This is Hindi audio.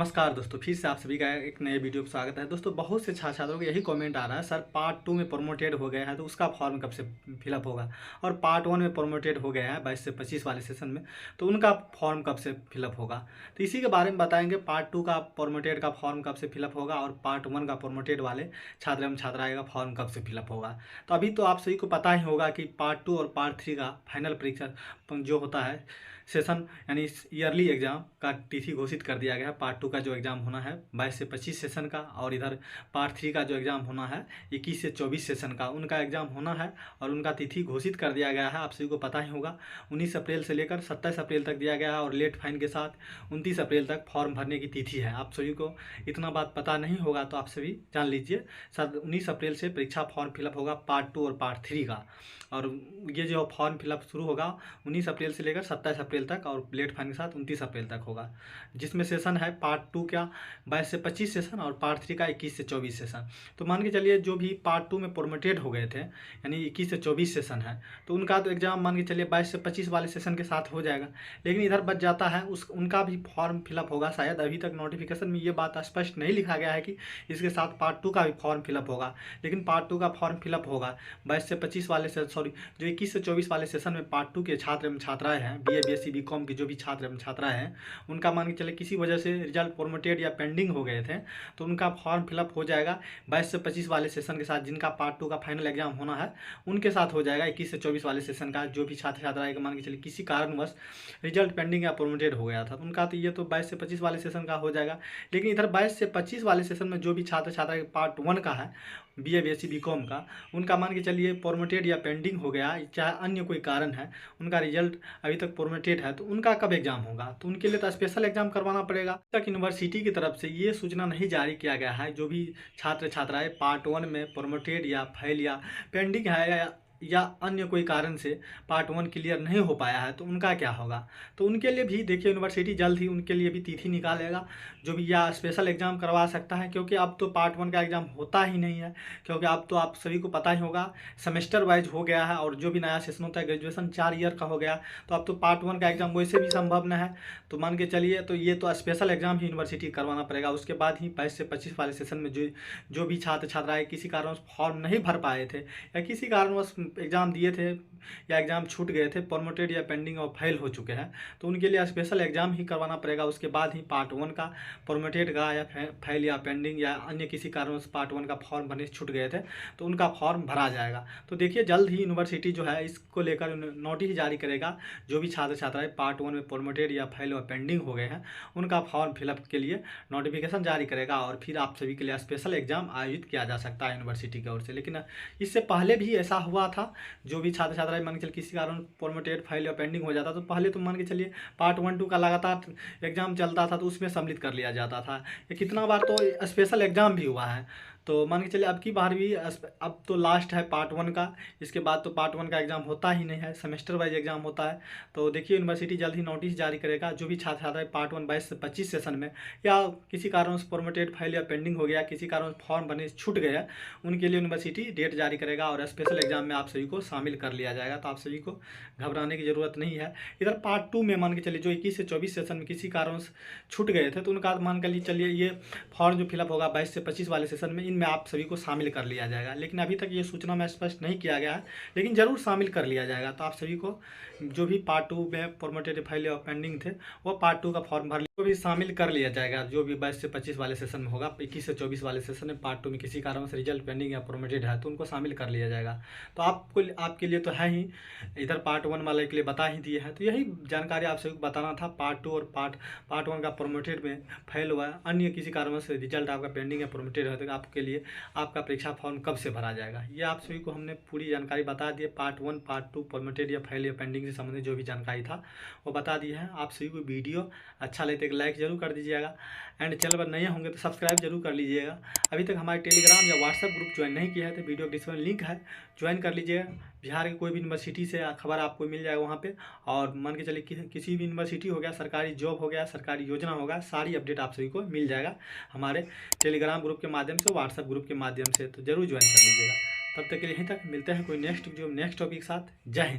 नमस्कार दोस्तों, फिर से आप सभी का एक नए वीडियो में स्वागत है। दोस्तों, बहुत से छात्रों का यही कमेंट आ रहा है, सर पार्ट 2 में प्रमोटेड हो गया है तो उसका फॉर्म कब से फिलअप होगा, और पार्ट 1 में प्रमोटेड हो गया है 22 से 25 वाले सेशन में, तो उनका फॉर्म कब से फिलअप होगा। तो इसी के बारे में बताएंगे, पार्ट 2 का प्रमोटेड का फॉर्म कब से फिलअप होगा और पार्ट 1 का प्रमोटेड वाले छात्र एवं छात्राएं का फॉर्म कब से फिलअप होगा। तो अभी तो आप सभी को पता ही होगा कि पार्ट 2 और पार्ट 3 का फाइनल परीक्षा जो होता है सेशन यानी ईयरली एग्जाम का तिथि घोषित कर दिया गया है। पार्ट 2 का जो एग्ज़ाम होना है 22 से 25 सेशन का, और इधर पार्ट 3 का जो एग्ज़ाम होना है 21 से 24 सेशन का, उनका एग्ज़ाम होना है और उनका तिथि घोषित कर दिया गया है। आप सभी को पता ही होगा 19 अप्रैल से लेकर 27 अप्रैल तक दिया गया है, और लेट फाइन के साथ 29 अप्रैल तक फॉर्म भरने की तिथि है। आप सभी को इतना बात पता नहीं होगा तो आप सभी जान लीजिए, सर 19 अप्रैल से परीक्षा फॉर्म फिलअप होगा पार्ट 2 और पार्ट 3 का, और ये जो फॉर्म फिलअप शुरू होगा 19 अप्रैल से लेकर 27 अप्रैल तक, और लेट फाइन के साथ 29 अप्रैल तक होगा, जिसमें सेशन है पार्ट 2 का 22 से 25 सेशन और पार्ट 3 का 21 से 24 सेशन। तो मान के चलिए जो भी पार्ट 2 में प्रमोटेड हो गए थे यानी 21 से 24 सेशन है, तो उनका तो एग्ज़ाम मान के चलिए 22 से 25 वाले सेशन के साथ हो जाएगा, लेकिन इधर बच जाता है उनका भी फॉर्म फिलअप होगा शायद। अभी तक नोटिफिकेशन में ये बात स्पष्ट नहीं लिखा गया है कि इसके साथ पार्ट 2 का भी फॉर्म फिलअप होगा, लेकिन पार्ट 2 का फॉर्म फिलअप होगा 22 से 25 वाले से, सॉरी जो 21 से 24 वाले सेशन में पार्ट 2 के छात्र एवं छात्राएं हैं, BA BSc BCom की जो भी छात्र एवं छात्राएं हैं, उनका मान के चले किसी वजह से रिजल्ट प्रमोटेड या पेंडिंग हो गए थे, तो उनका फॉर्म फिलअप हो जाएगा 22 से 25 वाले सेशन के साथ। जिनका पार्ट 2 का फाइनल एग्जाम होना है उनके साथ हो जाएगा 21 से 24 वाले सेशन का। जो भी छात्र छात्राएं मान के चलिए किसी कारणवश रिजल्ट पेंडिंग या प्रमोटेड हो गया था, तो उनका तो ये तो 22 से 25 वाले सेशन का हो जाएगा। लेकिन इधर 22 से 25 वाले सेशन में जो भी छात्र छात्रा पार्ट 1 का है BA BSc BCom का, उनका मान के चलिए प्रमोटेड या पेंडिंग हो गया, चाहे अन्य कोई कारण है, उनका रिजल्ट अभी तक प्रमोटेड है, तो उनका कब एग्जाम होगा। तो उनके लिए तो स्पेशल एग्जाम करवाना पड़ेगा। तक यूनिवर्सिटी की तरफ से ये सूचना नहीं जारी किया गया है, जो भी छात्र छात्राएं पार्ट 1 में प्रमोटेड या फेल या पेंडिंग है या अन्य कोई कारण से पार्ट 1 क्लियर नहीं हो पाया है, तो उनका क्या होगा। तो उनके लिए भी देखिए यूनिवर्सिटी जल्द ही उनके लिए भी तिथि निकालेगा, जो भी या स्पेशल एग्ज़ाम करवा सकता है, क्योंकि अब तो पार्ट 1 का एग्ज़ाम होता ही नहीं है। क्योंकि अब तो आप सभी को पता ही होगा सेमेस्टर वाइज हो गया है, और जो भी नया सेशन होता है ग्रेजुएशन 4 ईयर का हो गया, तो अब तो पार्ट 1 का एग्ज़ाम वैसे भी संभव न है। तो मान के चलिए तो ये तो स्पेशल एग्ज़ाम ही यूनिवर्सिटी करवाना पड़ेगा। उसके बाद ही 22 से 25 वाले सेशन में जो भी छात्र छात्राएँ किसी कारणवश फॉर्म नहीं भर पाए थे या किसी कारणवश एग्ज़ाम दिए थे या एग्ज़ाम छूट गए थे, प्रमोटेड या पेंडिंग और फेल हो चुके हैं, तो उनके लिए स्पेशल एग्ज़ाम ही करवाना पड़ेगा। उसके बाद ही पार्ट 1 का प्रमोटेड का या फेल या पेंडिंग या अन्य किसी कारण से पार्ट 1 का फॉर्म भरने से छूट गए थे, तो उनका फॉर्म भरा जाएगा। तो देखिए जल्द ही यूनिवर्सिटी जो है इसको लेकर नोटिस जारी करेगा। जो भी छात्र छात्राएं पार्ट 1 में प्रमोटेड या फेल या पेंडिंग हो गए हैं, उनका फॉर्म फिलअप के लिए नोटिफिकेशन जारी करेगा, और फिर आप सभी के लिए स्पेशल एग्जाम आयोजित किया जा सकता है यूनिवर्सिटी की ओर से। लेकिन इससे पहले भी ऐसा हुआ था, जो भी छात्र छात्राएं मान के चलिए किसी कारण प्रमोटेड फाइल या पेंडिंग हो जाता, तो पहले तो मान के चलिए पार्ट 1 2 का लगातार एग्जाम चलता था, तो उसमें सम्मिलित कर लिया जाता था। ये कितना बार तो स्पेशल एग्जाम भी हुआ है। तो मान के चलिए अब की बार भी अब तो लास्ट है पार्ट 1 का, इसके बाद तो पार्ट 1 का एग्ज़ाम होता ही नहीं है, सेमेस्टर वाइज एग्ज़ाम होता है। तो देखिए यूनिवर्सिटी जल्द ही नोटिस जारी करेगा। जो भी छात्र छात्राएं पार्ट 1 22 से 25 सेशन में या किसी कारण से प्रमोटेड फाइल या पेंडिंग हो गया, किसी कारण फॉर्म भरने से छूट गया, उनके लिए यूनिवर्सिटी डेट जारी करेगा और स्पेशल एग्जाम में आप सभी को शामिल कर लिया जाएगा। तो आप सभी को घबराने की ज़रूरत नहीं है। इधर पार्ट 2 में मान के चलिए जो 21 से 24 सेशन में किसी कारण से छूट गए थे, तो उनका मान कर चलिए ये फॉर्म जो फिलअप होगा 22 से 25 वाले सेशन में, इनमें आप सभी को शामिल कर लिया जाएगा। लेकिन अभी तक ये सूचना में स्पष्ट नहीं किया गया है, लेकिन जरूर शामिल कर लिया जाएगा। तो आप सभी को जो भी पार्ट 2 में प्रमोटेड फाइल या पेंडिंग थे, वो पार्ट 2 का फॉर्म भर को भी शामिल कर लिया जाएगा। जो भी 22 से 25 वाले सेशन में होगा, 21 से 24 वाले सेशन में पार्ट 2 में किसी कारण से रिजल्ट पेंडिंग या प्रमोटेड है, तो उनको शामिल कर लिया जाएगा। तो आपके लिए तो है ही, इधर पार्ट 1 वाले के लिए बता ही दिए हैं। तो यही जानकारी आप सभी को बताना था। पार्ट 2 और पार्ट 1 का प्रमोटेड में फेल हुआ, अन्य किसी कारण से रिजल्ट आपका पेंडिंग या प्रमोटेड है, तो आपके लिए आपका परीक्षा फॉर्म कब से भरा जाएगा, ये आप सभी को हमने पूरी जानकारी बता दी है। पार्ट 1 पार्ट 2 प्रमोटेड या फेल या पेंडिंग से संबंधित जो भी जानकारी था वो बता दी है। आप सभी को वीडियो अच्छा लगे तो एक लाइक जरूर कर दीजिएगा, एंड चैनल पर नए होंगे तो सब्सक्राइब जरूर कर लीजिएगा। अभी तक हमारे टेलीग्राम या व्हाट्सएप ग्रुप ज्वाइन नहीं किया है तो वीडियो डिस्क्रिप्शन में लिंक है, ज्वाइन कर लीजिएगा। बिहार की कोई भी यूनिवर्सिटी से खबर आपको मिल जाएगा वहाँ पे, और मान के चलिए किसी भी यूनिवर्सिटी हो गया, सरकारी जॉब हो गया, सरकारी योजना होगा, सारी अपडेट आप सभी को मिल जाएगा हमारे टेलीग्राम ग्रुप के माध्यम से, व्हाट्सएप ग्रुप के माध्यम से। तो जरूर ज्वाइन कर लीजिएगा। तब तक के लिए यहीं तक मिलते हैं कोई नेक्स्ट वीडियो नेक्स्ट टॉपिक के साथ। जय हिंद।